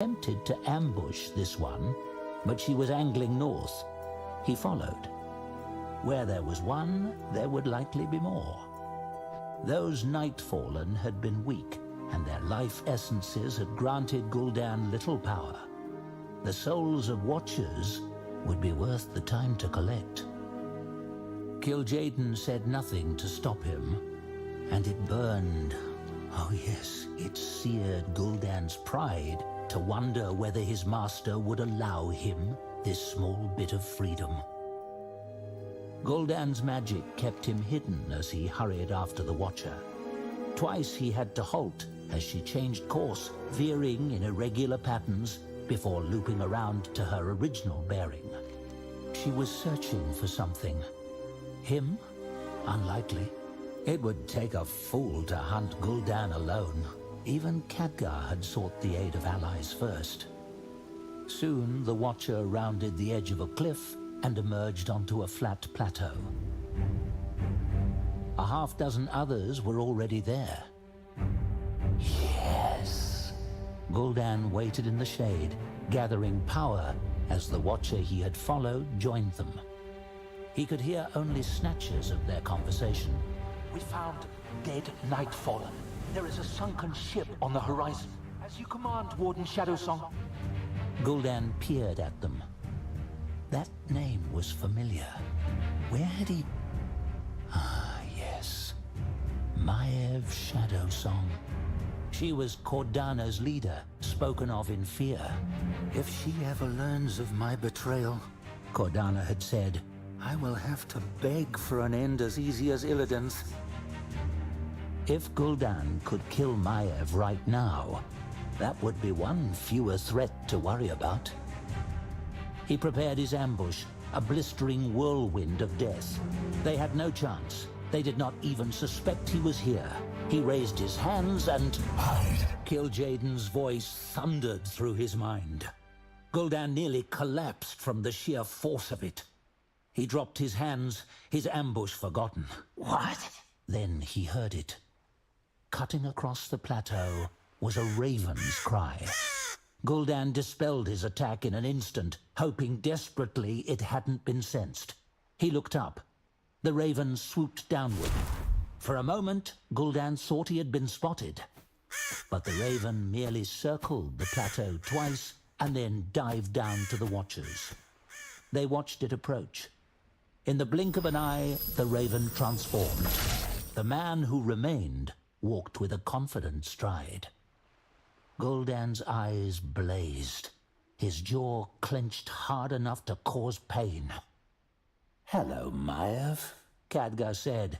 Attempted to ambush this one, but she was angling north. He followed. Where there was one, there would likely be more. Those Nightfallen had been weak, and their life essences had granted Gul'dan little power. The souls of Watchers would be worth the time to collect. Kil'jaeden said nothing to stop him, and it burned. Oh yes, it seared Gul'dan's pride to wonder whether his master would allow him this small bit of freedom. Gul'dan's magic kept him hidden as he hurried after the Watcher. Twice he had to halt as she changed course, veering in irregular patterns before looping around to her original bearing. She was searching for something. Him? Unlikely. It would take a fool to hunt Gul'dan alone. Even Khadgar had sought the aid of allies first. Soon the Watcher rounded the edge of a cliff and emerged onto a flat plateau. A half-dozen others were already there. Yes! Gul'dan waited in the shade, gathering power as the Watcher he had followed joined them. He could hear only snatches of their conversation. We found dead Nightfallen. There is a sunken ship on the horizon. As you command, Warden Shadowsong. Gul'dan peered at them. That name was familiar. Where had he... Ah, yes. Maiev Shadowsong. She was Cordana's leader, spoken of in fear. If she ever learns of my betrayal, Cordana had said, I will have to beg for an end as easy as Illidan's. If Gul'dan could kill Maiev right now, that would be one fewer threat to worry about. He prepared his ambush, a blistering whirlwind of death. They had no chance. They did not even suspect he was here. He raised his hands and... Hide! Kil'jaeden's voice thundered through his mind. Gul'dan nearly collapsed from the sheer force of it. He dropped his hands, his ambush forgotten. What? Then he heard it. Cutting across the plateau was a raven's cry. Gul'dan dispelled his attack in an instant, hoping desperately it hadn't been sensed. He looked up. The raven swooped downward. For a moment, Gul'dan thought he had been spotted. But the raven merely circled the plateau twice and then dived down to the Watchers. They watched it approach. In the blink of an eye, the raven transformed. The man who remained walked with a confident stride. Gul'dan's eyes blazed. His jaw clenched hard enough to cause pain. Hello, Maiev, Khadgar said,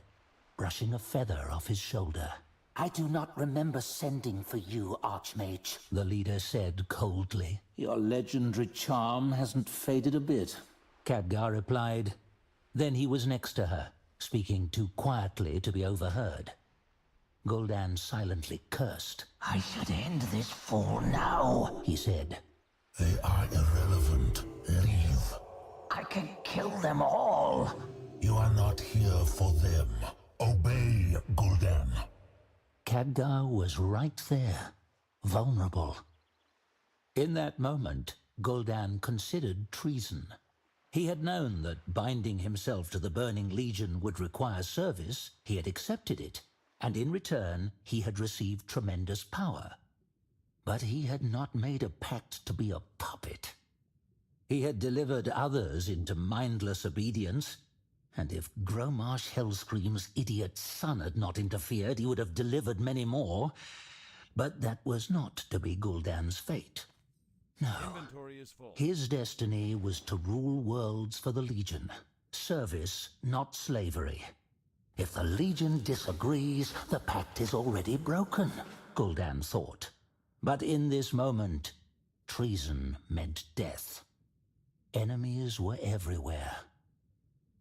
brushing a feather off his shoulder. I do not remember sending for you, Archmage, the leader said coldly. Your legendary charm hasn't faded a bit, Khadgar replied. Then he was next to her, speaking too quietly to be overheard. Gul'dan silently cursed. I should end this fool now, he said. They are irrelevant. Leave. I can kill them all. You are not here for them. Obey, Gul'dan. Khadgar was right there, vulnerable. In that moment, Gul'dan considered treason. He had known that binding himself to the Burning Legion would require service. He had accepted it, and in return he had received tremendous power. But he had not made a pact to be a puppet. He had delivered others into mindless obedience, and if Gromarsh Hellscream's idiot son had not interfered, he would have delivered many more. But that was not to be Gul'dan's fate. No. His destiny was to rule worlds for the Legion. Service, not slavery. If the Legion disagrees, the pact is already broken, Gul'dan thought. But in this moment, treason meant death. Enemies were everywhere.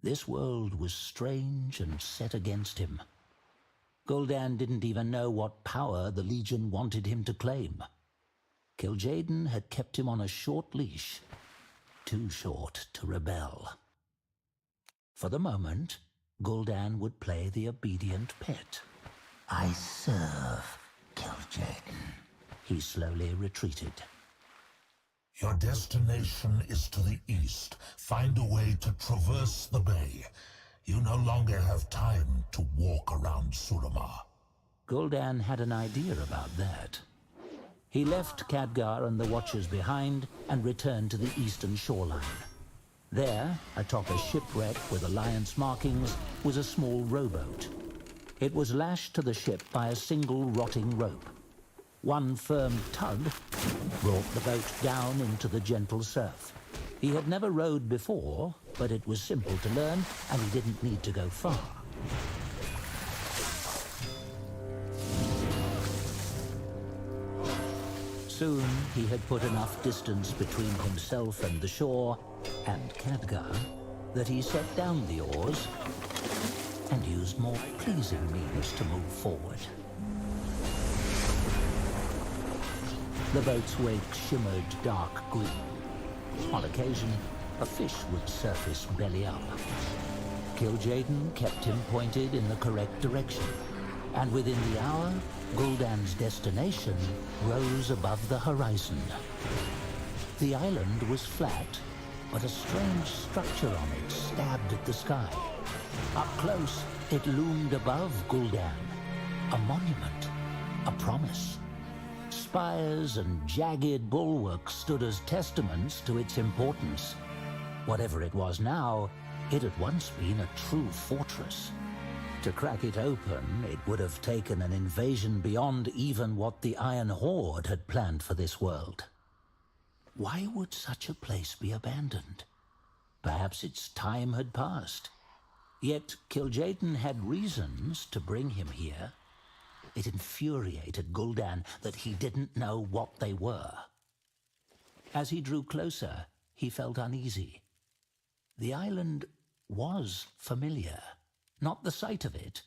This world was strange and set against him. Gul'dan didn't even know what power the Legion wanted him to claim. Kil'jaeden had kept him on a short leash, too short to rebel. For the moment, Gul'dan would play the obedient pet. I serve, Kil'jaeden. He slowly retreated. Your destination is to the east. Find a way to traverse the bay. You no longer have time to walk around Suramar. Gul'dan had an idea about that. He left Khadgar and the Watchers behind and returned to the eastern shoreline. There, atop a shipwreck with Alliance markings, was a small rowboat. It was lashed to the ship by a single rotting rope. One firm tug brought the boat down into the gentle surf. He had never rowed before, but it was simple to learn, and he didn't need to go far. Soon, he had put enough distance between himself and the shore, and Khadgar, that he set down the oars and used more pleasing means to move forward. The boat's wake shimmered dark green. On occasion, a fish would surface belly up. Kil'jaeden kept him pointed in the correct direction, and within the hour, Gul'dan's destination rose above the horizon. The island was flat, but a strange structure on it stabbed at the sky. Up close, it loomed above Gul'dan, a monument, a promise. Spires and jagged bulwarks stood as testaments to its importance. Whatever it was now, it had once been a true fortress. To crack it open, it would have taken an invasion beyond even what the Iron Horde had planned for this world. Why would such a place be abandoned? Perhaps its time had passed. Yet Kil'jaeden had reasons to bring him here. It infuriated Gul'dan that he didn't know what they were. As he drew closer, he felt uneasy. The island was familiar, not the sight of it.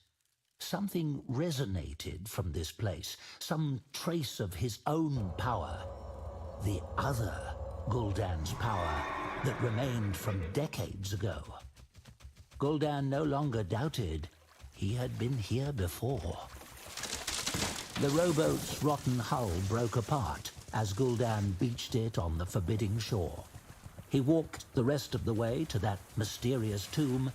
Something resonated from this place, some trace of his own power. The other Gul'dan's power that remained from decades ago. Gul'dan no longer doubted he had been here before. The rowboat's rotten hull broke apart as Gul'dan beached it on the forbidding shore. He walked the rest of the way to that mysterious tomb,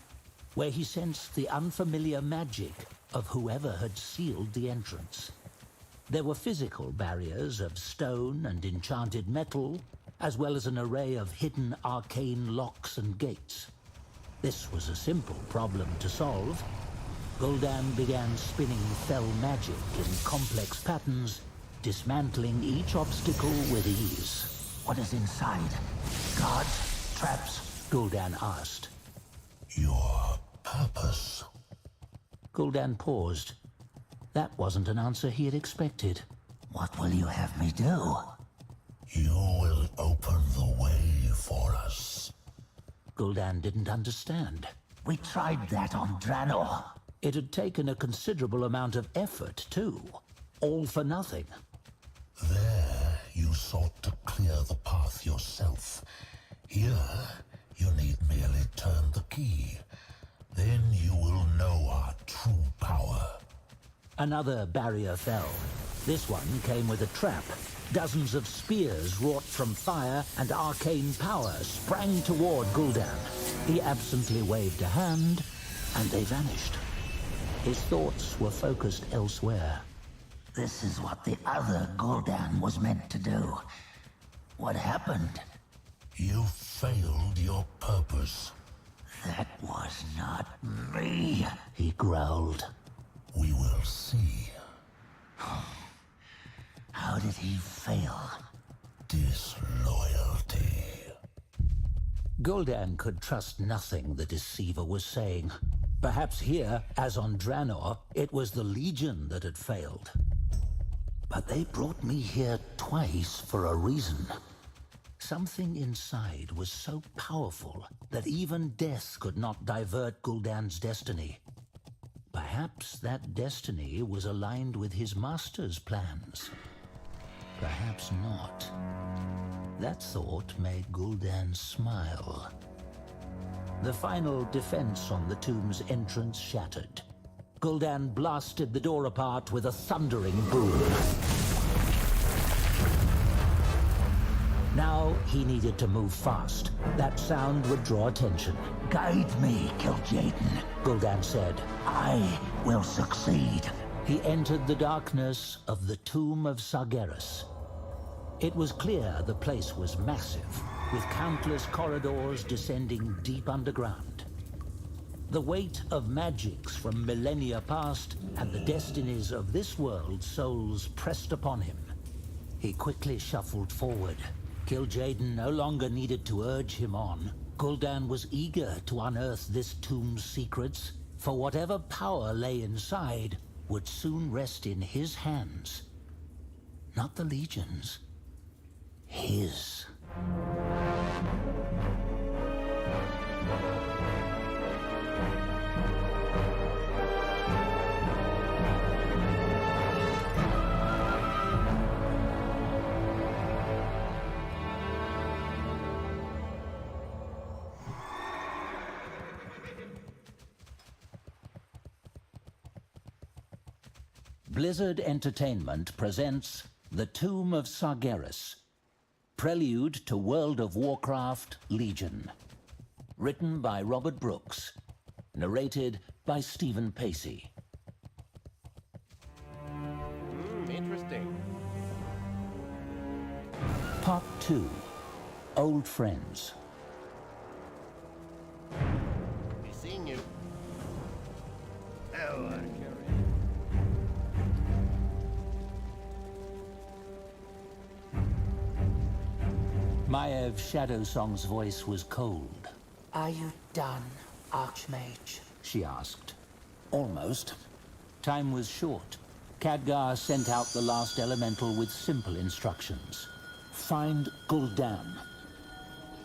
where he sensed the unfamiliar magic of whoever had sealed the entrance. There were physical barriers of stone and enchanted metal, as well as an array of hidden arcane locks and gates. This was a simple problem to solve. Gul'dan began spinning fell magic in complex patterns, dismantling each obstacle with ease. What is inside? Guards? Traps? Gul'dan asked. Your purpose. Gul'dan paused. That wasn't an answer he had expected. What will you have me do? You will open the way for us. Gul'dan didn't understand. We tried that on Draenor. It had taken a considerable amount of effort, too. All for nothing. There, you sought to clear the path yourself. Here, you need merely turn the key. Then you will know our true power. Another barrier fell. This one came with a trap. Dozens of spears wrought from fire and arcane power sprang toward Gul'dan. He absently waved a hand, and they vanished. His thoughts were focused elsewhere. This is what the other Gul'dan was meant to do. What happened? You failed your purpose. That was not me, He growled. We will see. How did he fail? Disloyalty. Gul'dan could trust nothing the deceiver was saying. Perhaps here, as on Draenor, it was the Legion that had failed. But they brought me here twice for a reason. Something inside was so powerful that even death could not divert Gul'dan's destiny. Perhaps that destiny was aligned with his master's plans. Perhaps not. That thought made Gul'dan smile. The final defense on the tomb's entrance shattered. Gul'dan blasted the door apart with a thundering boom. Now he needed to move fast. That sound would draw attention. Guide me, Kil'jaeden. Gul'dan said. I will succeed. He entered the darkness of the tomb of Sargeras. It was clear the place was massive, with countless corridors descending deep underground. The weight of magics from millennia past and the destinies of this world's souls pressed upon him. He quickly shuffled forward. Kil'jaeden no longer needed to urge him on. Gul'dan was eager to unearth this tomb's secrets, for whatever power lay inside would soon rest in his hands. Not the Legion's. His. Blizzard Entertainment presents The Tomb of Sargeras, prelude to World of Warcraft Legion. Written by Robert Brooks, narrated by Stephen Pacey. Interesting. Part 2, Old Friends. Be seeing you. Oh, Maiev Shadowsong's voice was cold. Are you done, Archmage? She asked. Almost. Time was short. Khadgar sent out the last elemental with simple instructions. Find Gul'dan.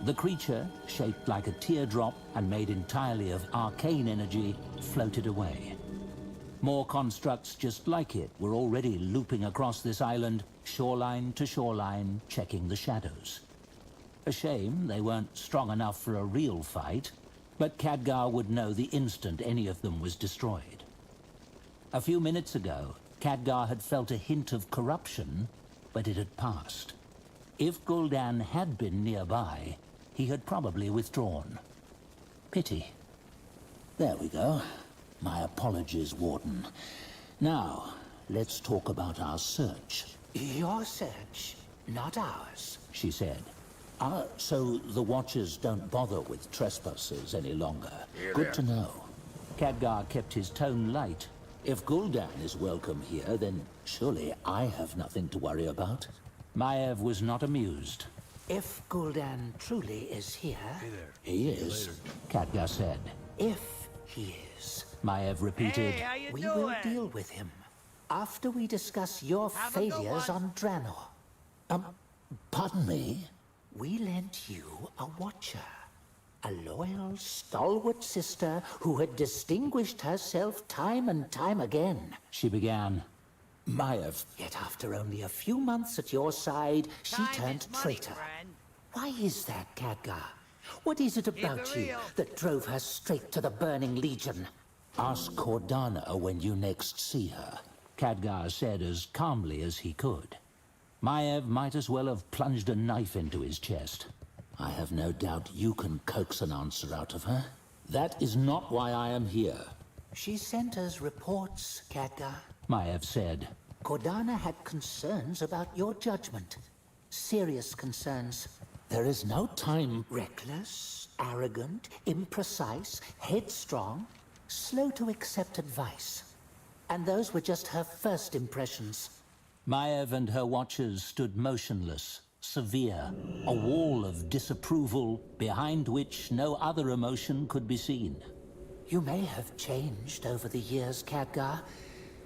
The creature, shaped like a teardrop and made entirely of arcane energy, floated away. More constructs just like it were already looping across this island, shoreline to shoreline, checking the shadows. A shame they weren't strong enough for a real fight, but Khadgar would know the instant any of them was destroyed. A few minutes ago, Khadgar had felt a hint of corruption, but it had passed. If Gul'dan had been nearby, he had probably withdrawn. Pity. There we go. My apologies, Warden. Now, let's talk about our search. Your search, not ours, she said. So the Watchers don't bother with trespassers any longer. Good to know. Khadgar kept his tone light. If Gul'dan is welcome here, then surely I have nothing to worry about. Maiev was not amused. If Gul'dan truly is here... He is, Khadgar said. If he is... Maiev repeated. Hey, how you We doing? will deal with him after we discuss your Have a good failures one. on Draenor. Pardon me? We lent you a Watcher. A loyal, stalwart sister who had distinguished herself time and time again. She began. Maiev. Yet after only a few months at your side, she Time turned is money, traitor. friend. Why is that, Khadgar? What is it about it you real? that drove her straight to the Burning Legion? Ask Cordana when you next see her, Khadgar said as calmly as he could. Maiev might as well have plunged a knife into his chest. I have no doubt you can coax an answer out of her. That is not why I am here, She sent us reports, Khadgar. Maiev said. Cordana had concerns about your judgment. Serious concerns. There is no time. Reckless, arrogant, imprecise, headstrong, slow to accept advice. And those were just her first impressions. Maiev and her watchers stood motionless, severe, a wall of disapproval behind which no other emotion could be seen. You may have changed over the years, Khadgar,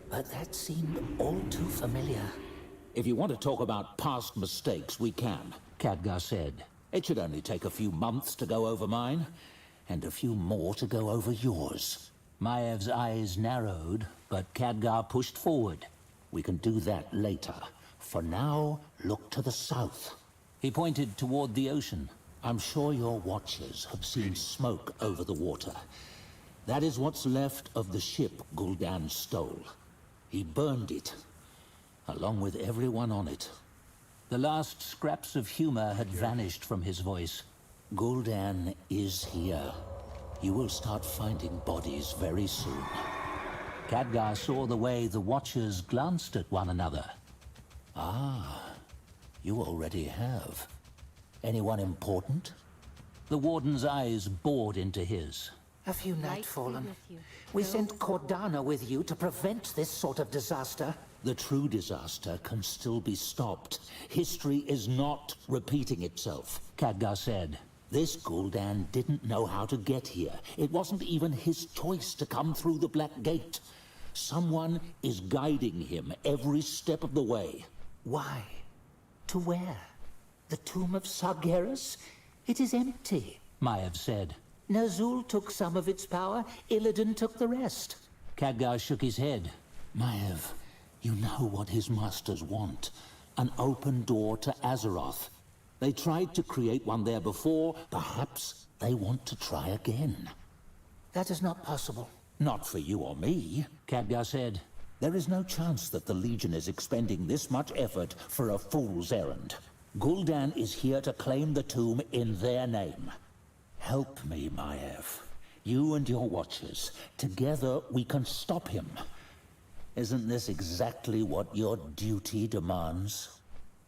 but that seemed all too familiar. If you want to talk about past mistakes, we can, Khadgar said. It should only take a few months to go over mine, and a few more to go over yours. Maev's eyes narrowed, but Khadgar pushed forward. We can do that later. For now, look to the south. He pointed toward the ocean. I'm sure your watchers have seen smoke over the water. That is what's left of the ship Gul'dan stole. He burned it, along with everyone on it. The last scraps of humor had vanished from his voice. Gul'dan is here. You will start finding bodies very soon. Khadgar saw the way the Watchers glanced at one another. You already have. Anyone important? The Warden's eyes bored into his. A few Light Nightfallen. be with you. We sent Cordana with you to prevent this sort of disaster. The true disaster can still be stopped. History is not repeating itself. Khadgar said. This Gul'dan didn't know how to get here. It wasn't even his choice to come through the Black Gate. Someone is guiding him every step of the way. Why? To where? The tomb of Sargeras? It is empty. Maiev said. Ner'zhul took some of its power, Illidan took the rest. Khadgar shook his head. Maiev, you know what his masters want. An open door to Azeroth. They tried to create one there before. Perhaps they want to try again. That is not possible. Not for you or me. Khadgar said. There is no chance that the Legion is expending this much effort for a fool's errand. Gul'dan is here to claim the tomb in their name. Help me, Maiev. You and your Watchers. Together we can stop him. Isn't this exactly what your duty demands?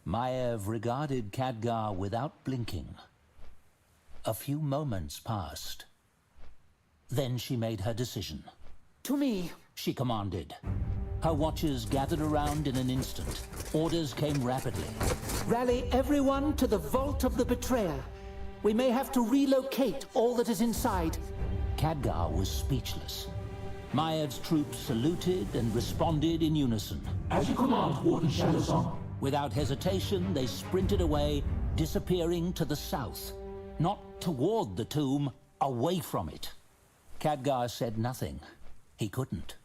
Maiev regarded Khadgar without blinking. A few moments passed. Then she made her decision. To me. She commanded. Her Watchers gathered around in an instant. Orders came rapidly. Rally everyone to the Vault of the Betrayer. We may have to relocate all that is inside. Khadgar was speechless. Maiev's troops saluted and responded in unison. As you command, Warden Shadowsong. Without hesitation, they sprinted away, disappearing to the south. Not toward the tomb, away from it. Khadgar said nothing. He couldn't.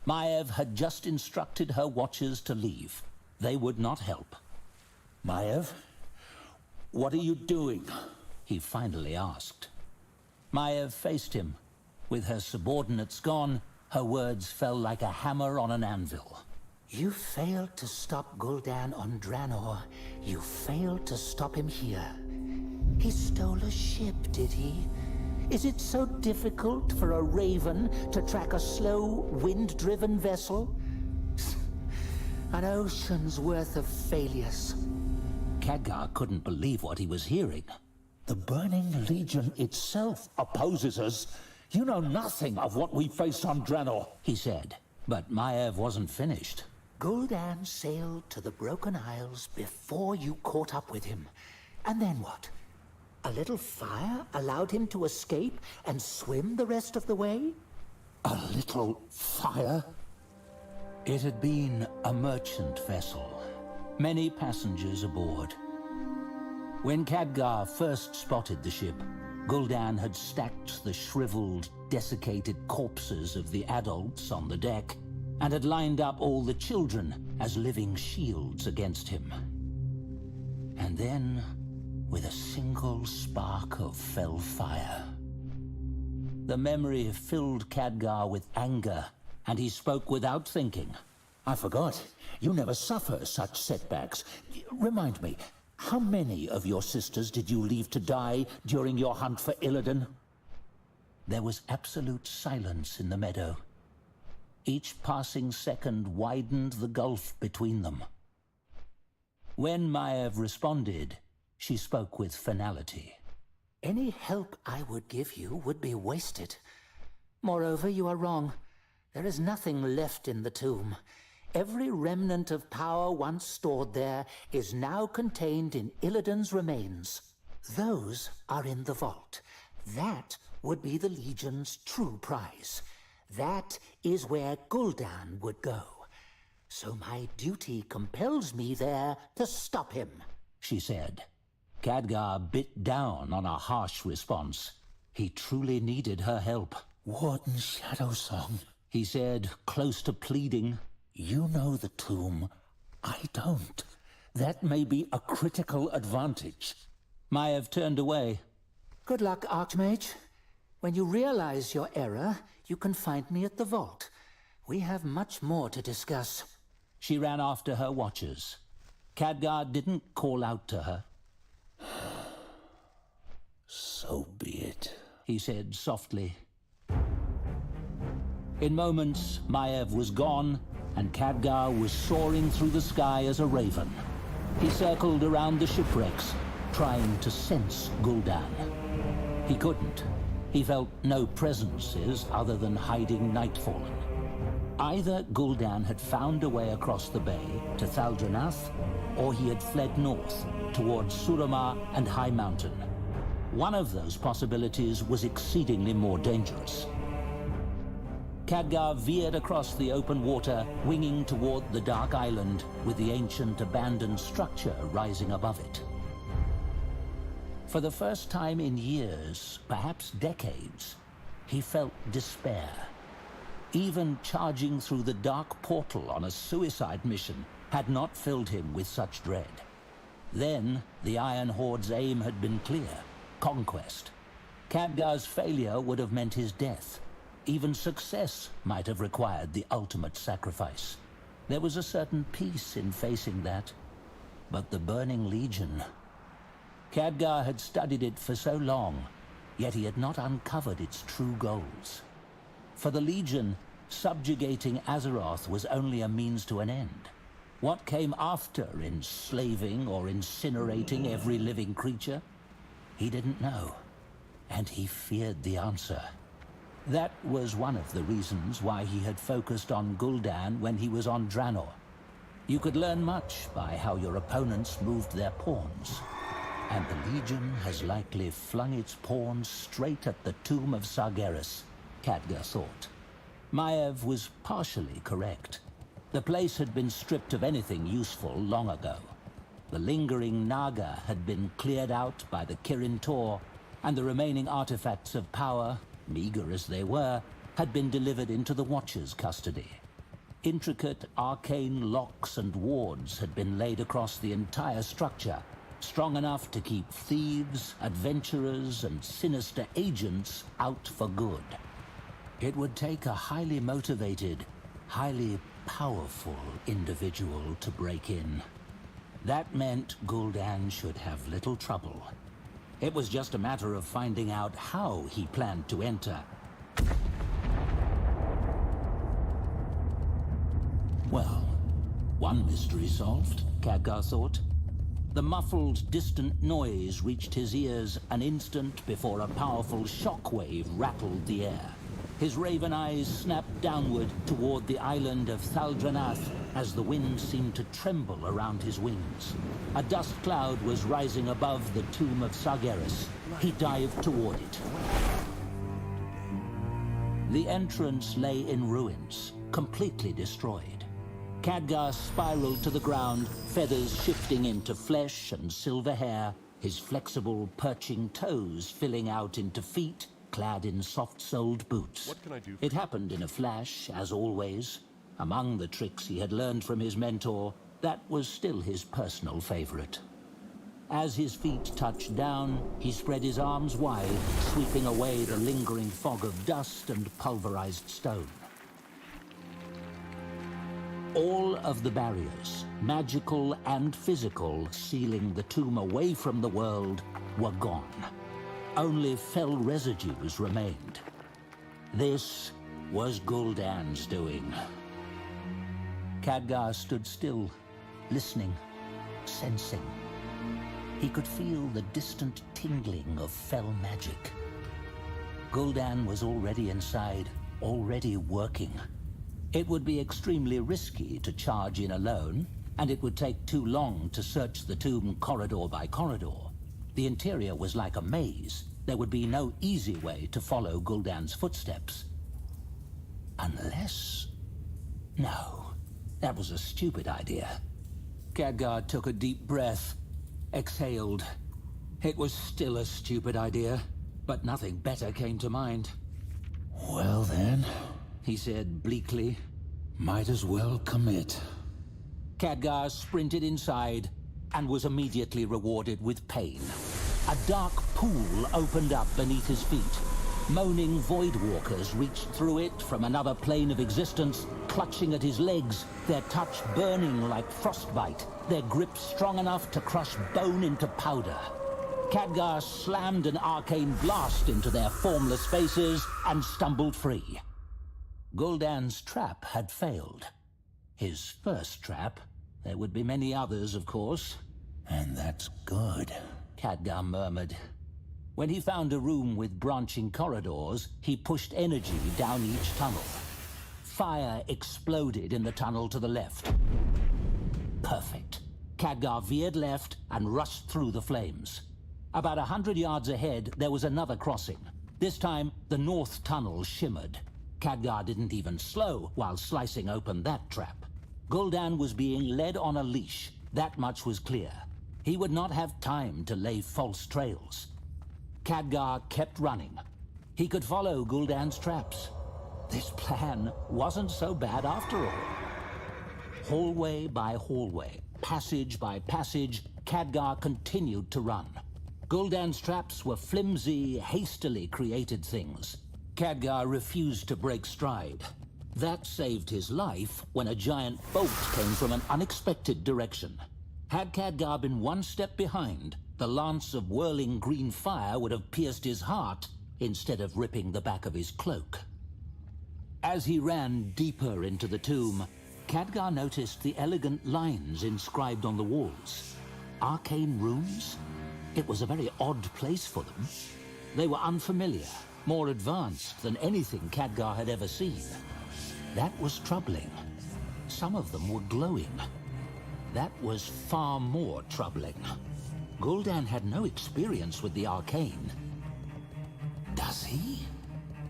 Maiev had just instructed her Watchers to leave. They would not help. Maiev, what are you doing? He finally asked. Maiev faced him. With her subordinates gone, her words fell like a hammer on an anvil. You failed to stop Gul'dan on Draenor. You failed to stop him here. He stole a ship, did he? Is it so difficult for a raven to track a slow, wind-driven vessel? An ocean's worth of failures. Khadgar couldn't believe what he was hearing. The Burning Legion itself opposes us. You know nothing of what we faced on Draenor, he said. But Maiev wasn't finished. Gul'dan sailed to the Broken Isles before you caught up with him. And then what? A little fire allowed him to escape and swim the rest of the way? A little fire? It had been a merchant vessel. Many passengers aboard. When Khadgar first spotted the ship, Gul'dan had stacked the shriveled, desiccated corpses of the adults on the deck and had lined up all the children as living shields against him. And then, with a single spark of fell fire, the memory filled Khadgar with anger, and he spoke without thinking. I forgot. You never suffer such setbacks. Remind me, how many of your sisters did you leave to die during your hunt for Illidan? There was absolute silence in the meadow. Each passing second widened the gulf between them. When Maiev responded, she spoke with finality. Any help I would give you would be wasted. Moreover, you are wrong. There is nothing left in the tomb. Every remnant of power once stored there is now contained in Illidan's remains. Those are in the vault. That would be the Legion's true prize. That is where Gul'dan would go. So my duty compels me there to stop him, she said. Khadgar bit down on a harsh response. He truly needed her help. Warden Shadowsong, he said, close to pleading. You know the tomb. I don't. That may be a critical advantage. Maiev turned away. Good luck, Archmage. When you realize your error, you can find me at the vault. We have much more to discuss. She ran after her Watchers. Khadgar didn't call out to her. So be it, He said softly. In moments, Maiev was gone, and Khadgar was soaring through the sky as a raven. He circled around the shipwrecks, trying to sense Gul'dan. He couldn't. He felt no presences other than hiding Nightfallen. Either Gul'dan had found a way across the bay to Thaldranath, or he had fled north, towards Suramar and High Mountain. One of those possibilities was exceedingly more dangerous. Khadgar veered across the open water, winging toward the Dark Island, with the ancient abandoned structure rising above it. For the first time in years, perhaps decades, he felt despair. Even charging through the dark portal on a suicide mission had not filled him with such dread. Then, the Iron Horde's aim had been clear: conquest. Khadgar's failure would have meant his death. Even success might have required the ultimate sacrifice. There was a certain peace in facing that. But the Burning Legion... Khadgar had studied it for so long, yet he had not uncovered its true goals. For the Legion, subjugating Azeroth was only a means to an end. What came after, enslaving or incinerating every living creature? He didn't know, and he feared the answer. That was one of the reasons why he had focused on Gul'dan when he was on Draenor. You could learn much by how your opponents moved their pawns. And the Legion has likely flung its pawns straight at the tomb of Sargeras, Khadgar thought. Maiev was partially correct. The place had been stripped of anything useful long ago. The lingering Naga had been cleared out by the Kirin Tor, and the remaining artifacts of power, meager as they were, had been delivered into the Watcher's custody. Intricate arcane locks and wards had been laid across the entire structure, strong enough to keep thieves, adventurers, and sinister agents out for good. It would take a highly motivated, highly powerful individual to break in. That meant Gul'dan should have little trouble. It was just a matter of finding out how he planned to enter. Well, one mystery solved, Khadgar thought. The muffled, distant noise reached his ears an instant before a powerful shockwave rattled the air. His raven eyes snapped downward toward the island of Thaldranath as the wind seemed to tremble around his wings. A dust cloud was rising above the tomb of Sargeras. He dived toward it. The entrance lay in ruins, completely destroyed. Khadgar spiraled to the ground, feathers shifting into flesh and silver hair, his flexible, perching toes filling out into feet clad in soft-soled boots. What can I do for It happened in a flash, as always. Among the tricks he had learned from his mentor, that was still his personal favorite. As his feet touched down, he spread his arms wide, sweeping away the lingering fog of dust and pulverized stone. All of the barriers, magical and physical, sealing the tomb away from the world, were gone. Only fell residues remained. This was Gul'dan's doing. Khadgar stood still, listening, sensing. He could feel the distant tingling of fell magic. Gul'dan was already inside, already working. It would be extremely risky to charge in alone, and it would take too long to search the tomb corridor by corridor. The interior was like a maze. There would be no easy way to follow Gul'dan's footsteps. Unless... No, that was a stupid idea. Khadgar took a deep breath, exhaled. It was still a stupid idea, but nothing better came to mind. Well then, He said bleakly. might as well commit. Khadgar sprinted inside and was immediately rewarded with pain. A dark pool opened up beneath his feet. Moaning void walkers reached through it from another plane of existence, clutching at his legs, their touch burning like frostbite, their grip strong enough to crush bone into powder. Khadgar slammed an arcane blast into their formless faces and stumbled free. Gul'dan's trap had failed. His first trap. There would be many others, of course. And that's good. Khadgar murmured. When he found a room with branching corridors, he pushed energy down each tunnel. Fire exploded in the tunnel to the left. Perfect. Khadgar veered left and rushed through the flames. About 100 yards ahead, there was another crossing. This time, the north tunnel shimmered. Khadgar didn't even slow while slicing open that trap. Gul'dan was being led on a leash. That much was clear. He would not have time to lay false trails. Khadgar kept running. He could follow Gul'dan's traps. This plan wasn't so bad after all. Hallway by hallway, passage by passage, Khadgar continued to run. Gul'dan's traps were flimsy, hastily created things. Khadgar refused to break stride. That saved his life when a giant bolt came from an unexpected direction. Had Khadgar been one step behind, the lance of whirling green fire would have pierced his heart instead of ripping the back of his cloak. As he ran deeper into the tomb, Khadgar noticed the elegant lines inscribed on the walls. Arcane runes? It was a very odd place for them. They were unfamiliar, more advanced than anything Khadgar had ever seen. That was troubling. Some of them were glowing. That was far more troubling. Gul'dan had no experience with the arcane. Does he?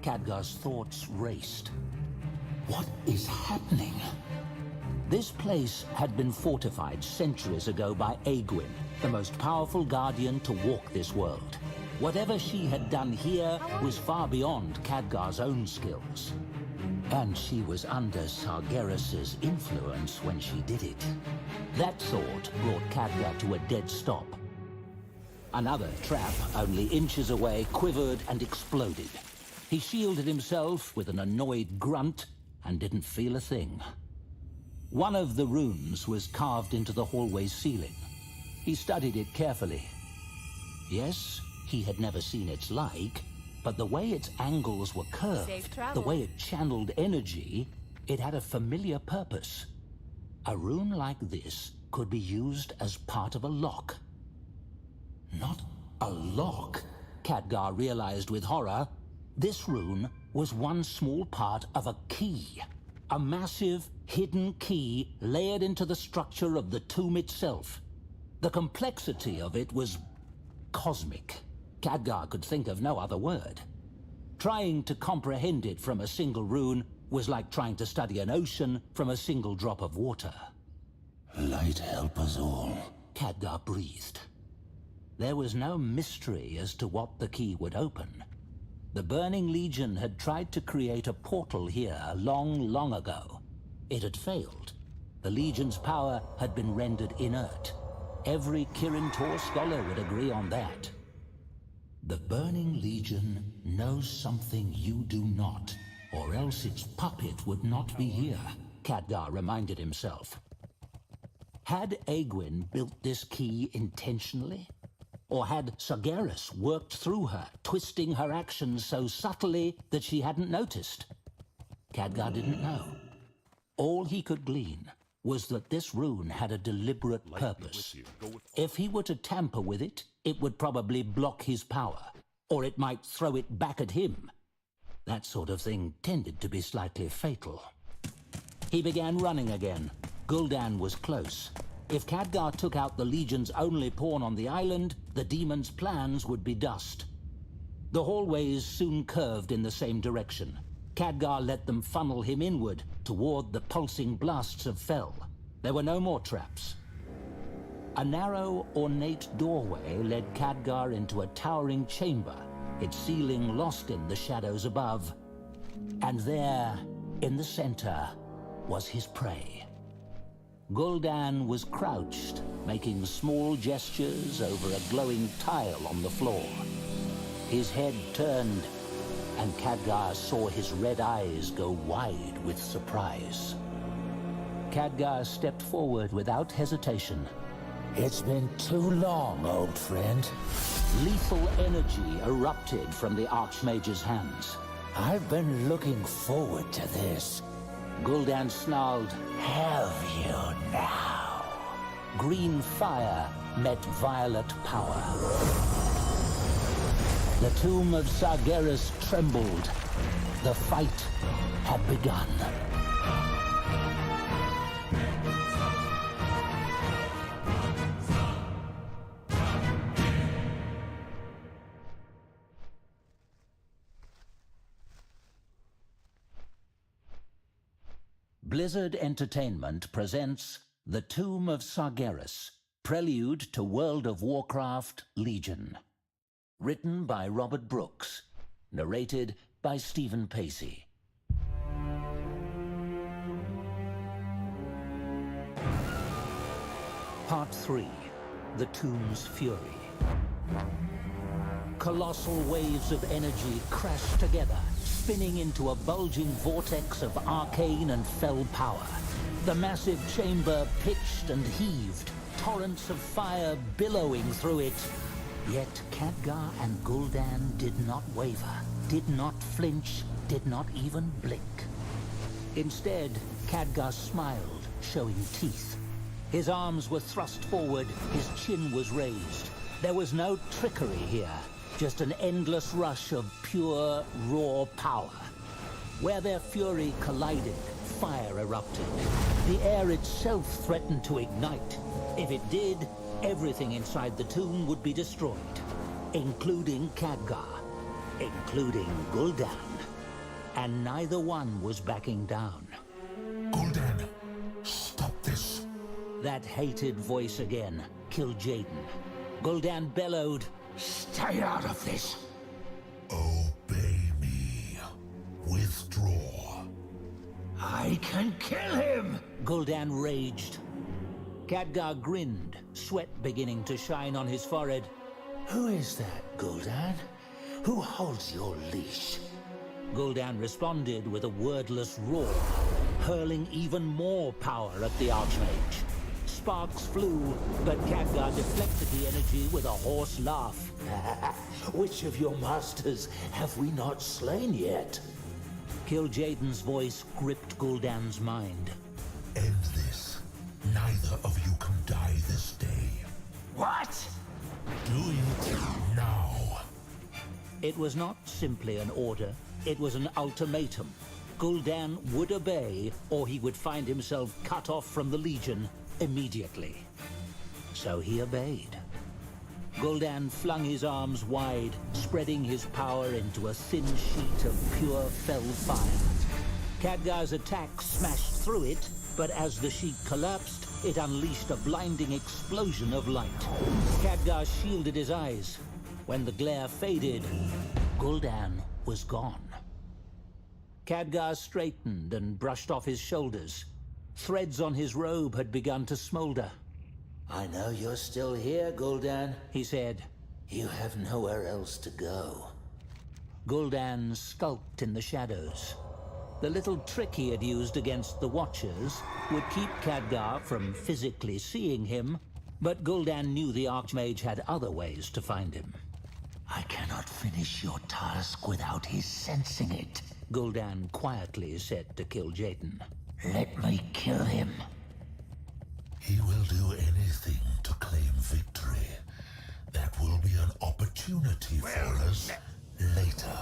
Khadgar's thoughts raced. What is happening? This place had been fortified centuries ago by Aegwynn, the most powerful guardian to walk this world. Whatever she had done here was far beyond Khadgar's own skills. And she was under Sargeras's influence when she did it. That thought brought Khadgar to a dead stop. Another trap, only inches away, quivered and exploded. He shielded himself with an annoyed grunt and didn't feel a thing. One of the runes was carved into the hallway's ceiling. He studied it carefully. Yes, he had never seen its like, but the way its angles were curved, the way it channeled energy, it had a familiar purpose. A rune like this could be used as part of a lock. Not a lock, Khadgar realized with horror. This rune was one small part of a key. A massive, hidden key layered into the structure of the tomb itself. The complexity of it was cosmic. Khadgar could think of no other word. Trying to comprehend it from a single rune was like trying to study an ocean from a single drop of water. Light help us all, Khadgar breathed. There was no mystery as to what the key would open. The Burning Legion had tried to create a portal here long, long ago. It had failed. The Legion's power had been rendered inert. Every Kirin Tor scholar would agree on that. The Burning Legion knows something you do not, or else its puppet would not be here, Khadgar reminded himself. Had Aegwynn built this key intentionally? Or had Sargeras worked through her, twisting her actions so subtly that she hadn't noticed? Khadgar didn't know. All he could glean was that this rune had a deliberate purpose. If he were to tamper with it, it would probably block his power, or it might throw it back at him. That sort of thing tended to be slightly fatal. He began running again. Gul'dan was close. If Khadgar took out the Legion's only pawn on the island, the demon's plans would be dust. The hallways soon curved in the same direction. Khadgar let them funnel him inward, toward the pulsing blasts of Fel. There were no more traps. A narrow, ornate doorway led Khadgar into a towering chamber, its ceiling lost in the shadows above. And there, in the center, was his prey. Gul'dan was crouched, making small gestures over a glowing tile on the floor. His head turned, and Khadgar saw his red eyes go wide with surprise. Khadgar stepped forward without hesitation. It's been too long, old friend. Lethal energy erupted from the Archmage's hands. I've been looking forward to this. Gul'dan snarled. Have you now? Green fire met violet power. The tomb of Sargeras trembled. The fight had begun. Blizzard Entertainment presents The Tomb of Sargeras, prelude to World of Warcraft Legion. Written by Robert Brooks. Narrated by Stephen Pacey. Part 3. The Tomb's Fury. Colossal waves of energy crashed together, spinning into a bulging vortex of arcane and fell power. The massive chamber pitched and heaved, torrents of fire billowing through it. Yet Khadgar and Gul'dan did not waver, did not flinch, did not even blink. Instead, Khadgar smiled, showing teeth. His arms were thrust forward, his chin was raised. There was no trickery here, just an endless rush of pure, raw power. Where their fury collided, fire erupted. The air itself threatened to ignite. If it did, everything inside the tomb would be destroyed, including Khadgar, including Gul'dan. And neither one was backing down. Gul'dan, stop this. That hated voice again, Kil'jaeden. Gul'dan bellowed, "Stay out of this!" Obey me. Withdraw. "I can kill him!" Gul'dan raged. Khadgar grinned, sweat beginning to shine on his forehead. Who is that, Gul'dan? Who holds your leash? Gul'dan responded with a wordless roar, hurling even more power at the Archmage. Sparks flew, but Khadgar deflected the energy with a hoarse laugh. Which of your masters have we not slain yet? Kil'jaeden's voice gripped Gul'dan's mind. End this. Neither of you can die this day. What? Do it now. It was not simply an order, it was an ultimatum. Gul'dan would obey, or he would find himself cut off from the Legion immediately. So he obeyed. Gul'dan flung his arms wide, spreading his power into a thin sheet of pure fell fire. Khadgar's attack smashed through it, but as the sheet collapsed, it unleashed a blinding explosion of light. Khadgar shielded his eyes. When the glare faded, Gul'dan was gone. Khadgar straightened and brushed off his shoulders. Threads on his robe had begun to smolder. I know you're still here, Gul'dan, he said. You have nowhere else to go. Gul'dan skulked in the shadows. The little trick he had used against the Watchers would keep Khadgar from physically seeing him, but Gul'dan knew the Archmage had other ways to find him. I cannot finish your task without his sensing it, Gul'dan quietly said to Kil'jaeden. Let me kill him. He will do anything to claim victory. That will be an opportunity for us later.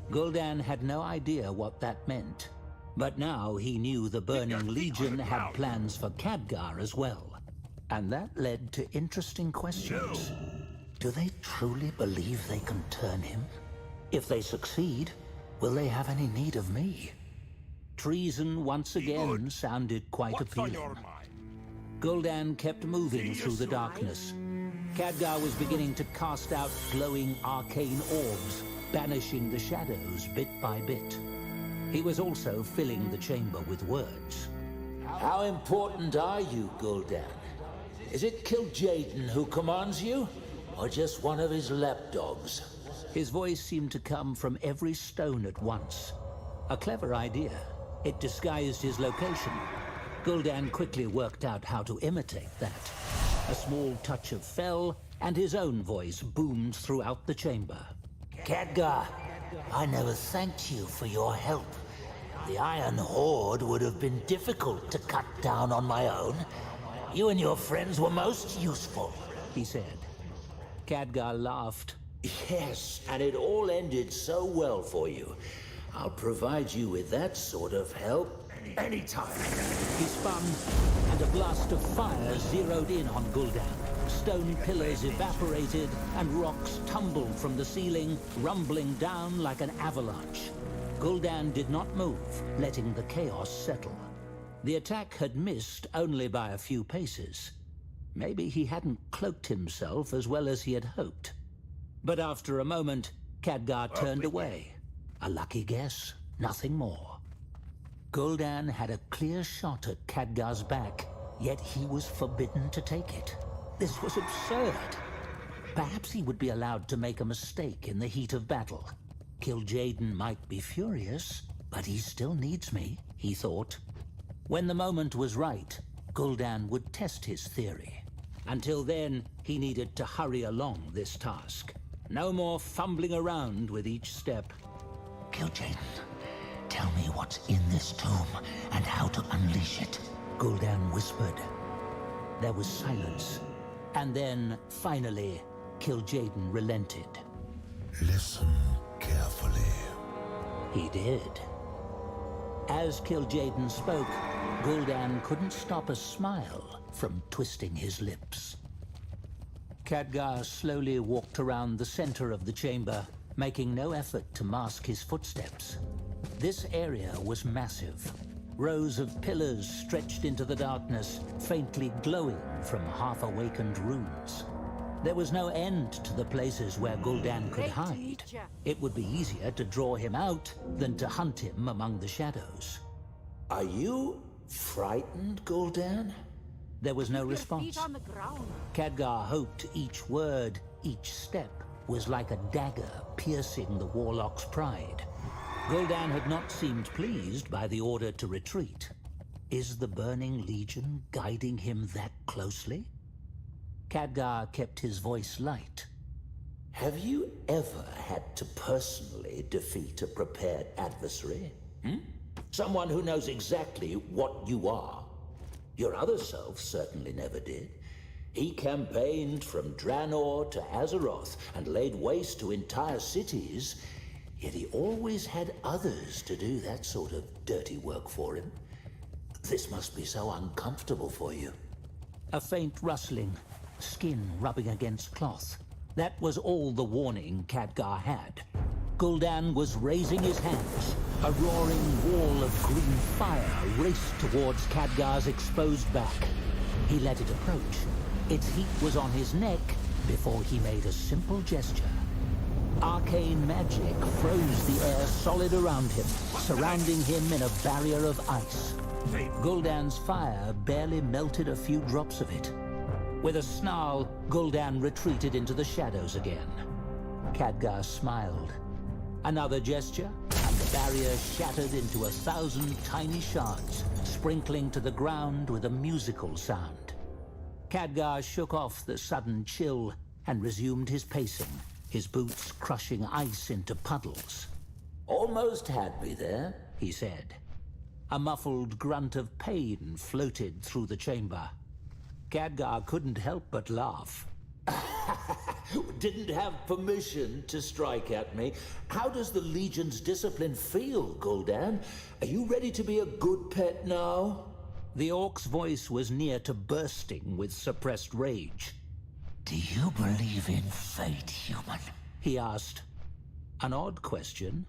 Gul'dan had no idea what that meant, but now he knew the Burning Legion had plans for Khadgar as well. And that led to interesting questions. Do they truly believe they can turn him? If they succeed, will they have any need of me? Treason once again sounded quite appealing. Gul'dan kept moving through the darkness. Khadgar was beginning to cast out glowing arcane orbs, banishing the shadows bit by bit. He was also filling the chamber with words. How important are you, Gul'dan? Is it Kil'jaeden who commands you, or just one of his lapdogs? His voice seemed to come from every stone at once. A clever idea. It disguised his location. Gul'dan quickly worked out how to imitate that. A small touch of fel, and his own voice boomed throughout the chamber. Khadgar, I never thanked you for your help. The Iron Horde would have been difficult to cut down on my own. You and your friends were most useful, he said. Khadgar laughed. Yes, and it all ended so well for you. I'll provide you with that sort of help anytime. He spun, and a blast of fire zeroed in on Gul'dan. Stone pillars evaporated, and rocks tumbled from the ceiling, rumbling down like an avalanche. Gul'dan did not move, letting the chaos settle. The attack had missed only by a few paces. Maybe he hadn't cloaked himself as well as he had hoped. But after a moment, Khadgar turned away. A lucky guess, nothing more. Gul'dan had a clear shot at Khadgar's back, yet he was forbidden to take it. This was absurd. Perhaps he would be allowed to make a mistake in the heat of battle. Kil'jaeden might be furious, but he still needs me, he thought. When the moment was right, Gul'dan would test his theory. Until then, he needed to hurry along this task. No more fumbling around with each step. Kil'jaeden, tell me what's in this tomb and how to unleash it, Gul'dan whispered. There was silence. And then, finally, Kil'jaeden relented. Listen carefully. He did. As Kil'jaeden spoke, Gul'dan couldn't stop a smile from twisting his lips. Khadgar slowly walked around the center of the chamber, making no effort to mask his footsteps. This area was massive. Rows of pillars stretched into the darkness, faintly glowing from half-awakened runes. There was no end to the places where Gul'dan could hide. It would be easier to draw him out than to hunt him among the shadows. Are you frightened, Gul'dan? There was no response. Khadgar hoped each word, each step, was like a dagger piercing the warlock's pride. Gul'dan had not seemed pleased by the order to retreat. Is the Burning Legion guiding him that closely? Khadgar kept his voice light. Have you ever had to personally defeat a prepared adversary? Someone who knows exactly what you are? Your other self certainly never did. He campaigned from Draenor to Azeroth and laid waste to entire cities, yet he always had others to do that sort of dirty work for him. This must be so uncomfortable for you. A faint rustling, skin rubbing against cloth. That was all the warning Khadgar had. Gul'dan was raising his hands. A roaring wall of green fire raced towards Khadgar's exposed back. He let it approach. Its heat was on his neck before he made a simple gesture. Arcane magic froze the air solid around him, surrounding him in a barrier of ice. Gul'dan's fire barely melted a few drops of it. With a snarl, Gul'dan retreated into the shadows again. Khadgar smiled. Another gesture, and the barrier shattered into 1,000 tiny shards, sprinkling to the ground with a musical sound. Khadgar shook off the sudden chill and resumed his pacing, his boots crushing ice into puddles. Almost had me there, he said. A muffled grunt of pain floated through the chamber. Khadgar couldn't help but laugh. Didn't have permission to strike at me. How does the Legion's discipline feel, Gul'dan? Are you ready to be a good pet now? The orc's voice was near to bursting with suppressed rage. Do you believe in fate, human? He asked. An odd question.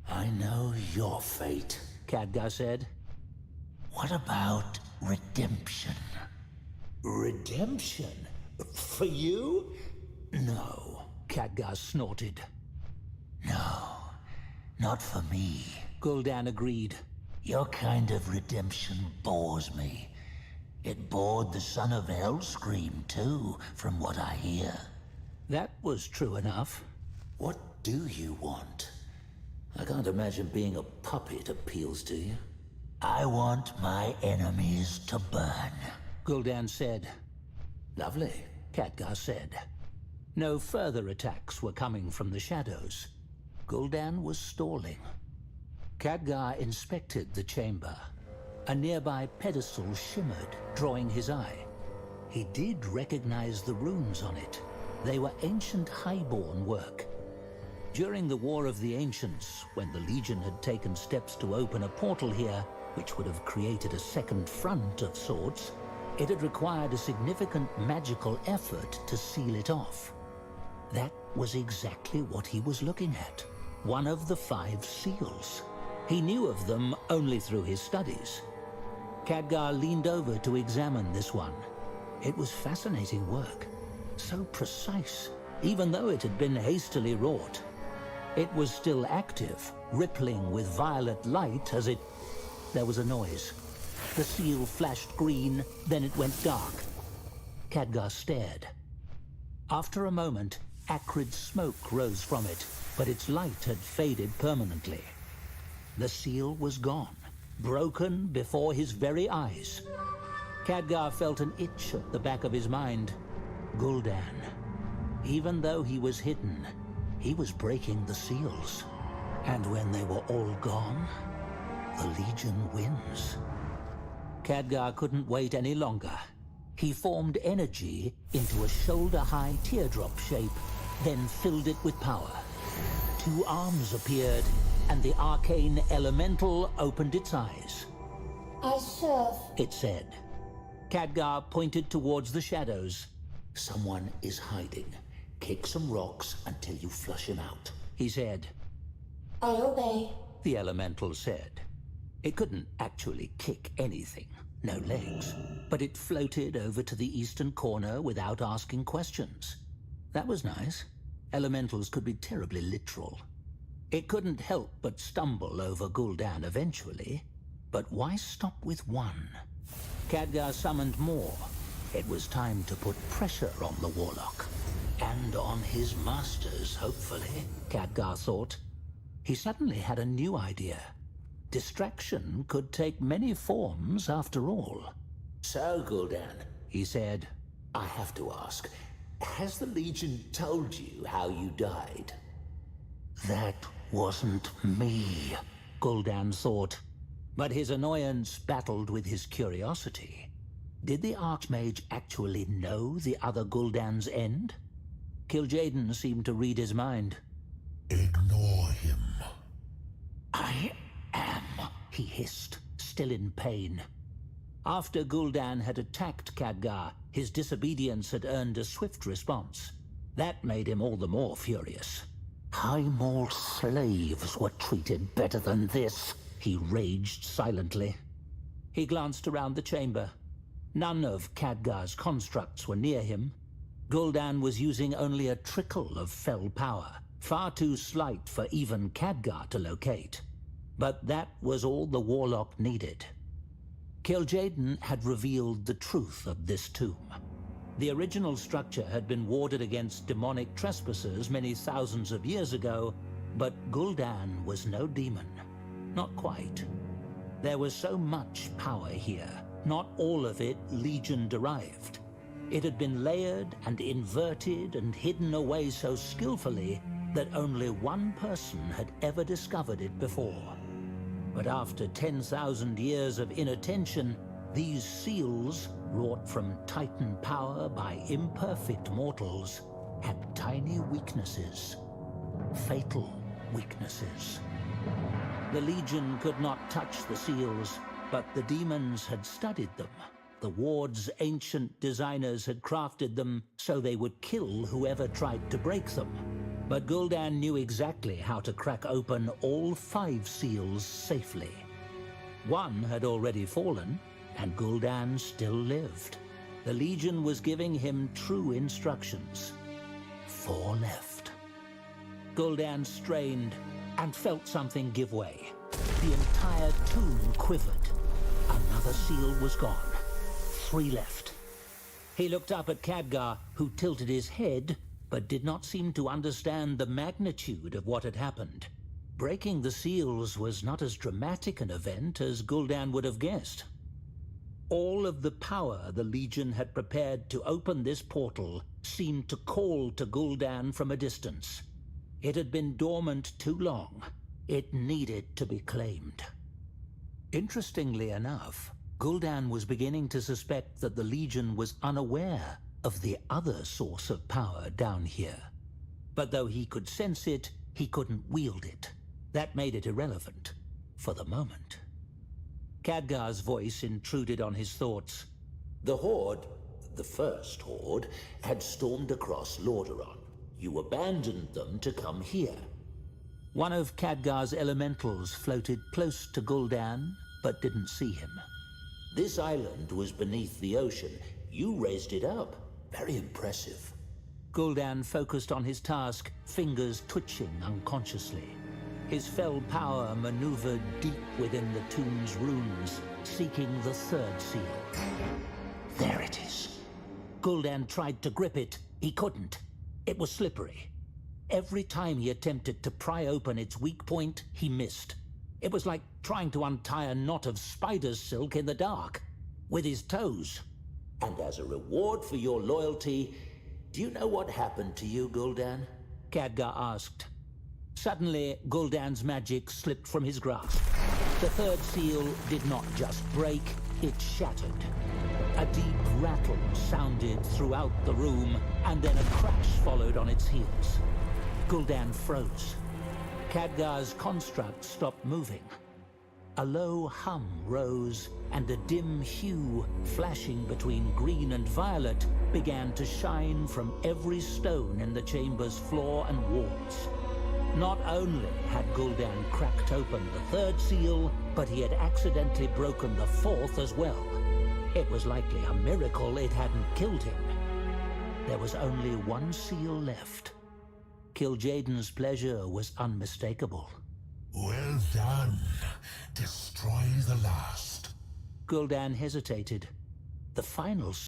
I know your fate, Khadgar said. What about redemption? Redemption? For you? No. Khadgar snorted. No, not for me. Gul'dan agreed. Your kind of redemption bores me. It bored the son of Hellscream, too, from what I hear. That was true enough. What do you want? I can't imagine being a puppet appeals to you. I want my enemies to burn. Gul'dan said. Lovely. Khadgar said. No further attacks were coming from the shadows. Gul'dan was stalling. Khadgar inspected the chamber. A nearby pedestal shimmered, drawing his eye. He did recognize the runes on it. They were ancient highborn work. During the War of the Ancients, when the Legion had taken steps to open a portal here, which would have created a second front of sorts, it had required a significant magical effort to seal it off. That was exactly what he was looking at. One of the 5 seals. He knew of them only through his studies. Khadgar leaned over to examine this one. It was fascinating work. So precise, even though it had been hastily wrought. It was still active, rippling with violet light as it... There was a noise. The seal flashed green, then it went dark. Khadgar stared. After a moment, acrid smoke rose from it, but its light had faded permanently. The seal was gone, broken before his very eyes. Khadgar felt an itch at the back of his mind. Gul'dan. Even though he was hidden, he was breaking the seals. And when they were all gone, the Legion wins. Khadgar couldn't wait any longer. He formed energy into a shoulder-high teardrop shape, then filled it with power. 2 arms appeared, and the arcane elemental opened its eyes. I serve, It said. Khadgar pointed towards the shadows. Someone is hiding. Kick some rocks until you flush him out. He said. I obey. The elemental said. It couldn't actually kick anything, no legs, but it floated over to the eastern corner without asking questions. That was nice. Elementals could be terribly literal. It couldn't help but stumble over Gul'dan eventually, but why stop with one? Khadgar summoned more. It was time to put pressure on the warlock. And on his masters, hopefully, Khadgar thought. He suddenly had a new idea. Distraction could take many forms after all. So, Gul'dan, He said. I have to ask, has the Legion told you how you died? That wasn't me, Gul'dan thought. But his annoyance battled with his curiosity. Did the Archmage actually know the other Gul'dan's end? Kil'jaeden seemed to read his mind. Ignore him. I am, he hissed, still in pain. After Gul'dan had attacked Khadgar, his disobedience had earned a swift response. That made him all the more furious. Highmore slaves were treated better than this, he raged silently. He glanced around the chamber. None of Khadgar's constructs were near him. Gul'dan was using only a trickle of fell power, far too slight for even Khadgar to locate. But that was all the warlock needed. Kil'jaeden had revealed the truth of this tomb. The original structure had been warded against demonic trespassers many thousands of years ago, but Gul'dan was no demon. Not quite. There was so much power here, not all of it Legion-derived. It had been layered and inverted and hidden away so skillfully that only one person had ever discovered it before. But after 10,000 years of inattention, these seals, wrought from Titan power by imperfect mortals, had tiny weaknesses. Fatal weaknesses. The Legion could not touch the seals, but the demons had studied them. The ward's ancient designers had crafted them so they would kill whoever tried to break them. But Gul'dan knew exactly how to crack open all 5 seals safely. One had already fallen, and Gul'dan still lived. The Legion was giving him true instructions. 4 left. Gul'dan strained and felt something give way. The entire tomb quivered. Another seal was gone. 3 left. He looked up at Khadgar, who tilted his head, but did not seem to understand the magnitude of what had happened. Breaking the seals was not as dramatic an event as Gul'dan would have guessed. All of the power the Legion had prepared to open this portal seemed to call to Gul'dan from a distance. It had been dormant too long. It needed to be claimed. Interestingly enough, Gul'dan was beginning to suspect that the Legion was unaware of the other source of power down here. But though he could sense it, he couldn't wield it. That made it irrelevant, for the moment. Khadgar's voice intruded on his thoughts. The Horde, the first Horde, had stormed across Lordaeron. You abandoned them to come here. One of Khadgar's elementals floated close to Gul'dan, but didn't see him. This island was beneath the ocean. You raised it up. Very impressive. Gul'dan focused on his task, fingers twitching unconsciously. His fell power maneuvered deep within the tomb's runes, seeking the third seal. There it is. Gul'dan tried to grip it. He couldn't. It was slippery. Every time he attempted to pry open its weak point, he missed. It was like trying to untie a knot of spider's silk in the dark, with his toes. And as a reward for your loyalty, do you know what happened to you, Gul'dan? Khadgar asked. Suddenly, Gul'dan's magic slipped from his grasp. The third seal did not just break, it shattered. A deep rattle sounded throughout the room, and then a crash followed on its heels. Gul'dan froze. Khadgar's construct stopped moving. A low hum rose, and a dim hue, flashing between green and violet, began to shine from every stone in the chamber's floor and walls. Not only had Gul'dan cracked open the third seal, but he had accidentally broken the fourth as well. It was likely a miracle it hadn't killed him. There was only one seal left. Kil'jaeden's pleasure was unmistakable. Well done. Destroy the last. Gul'dan hesitated. The final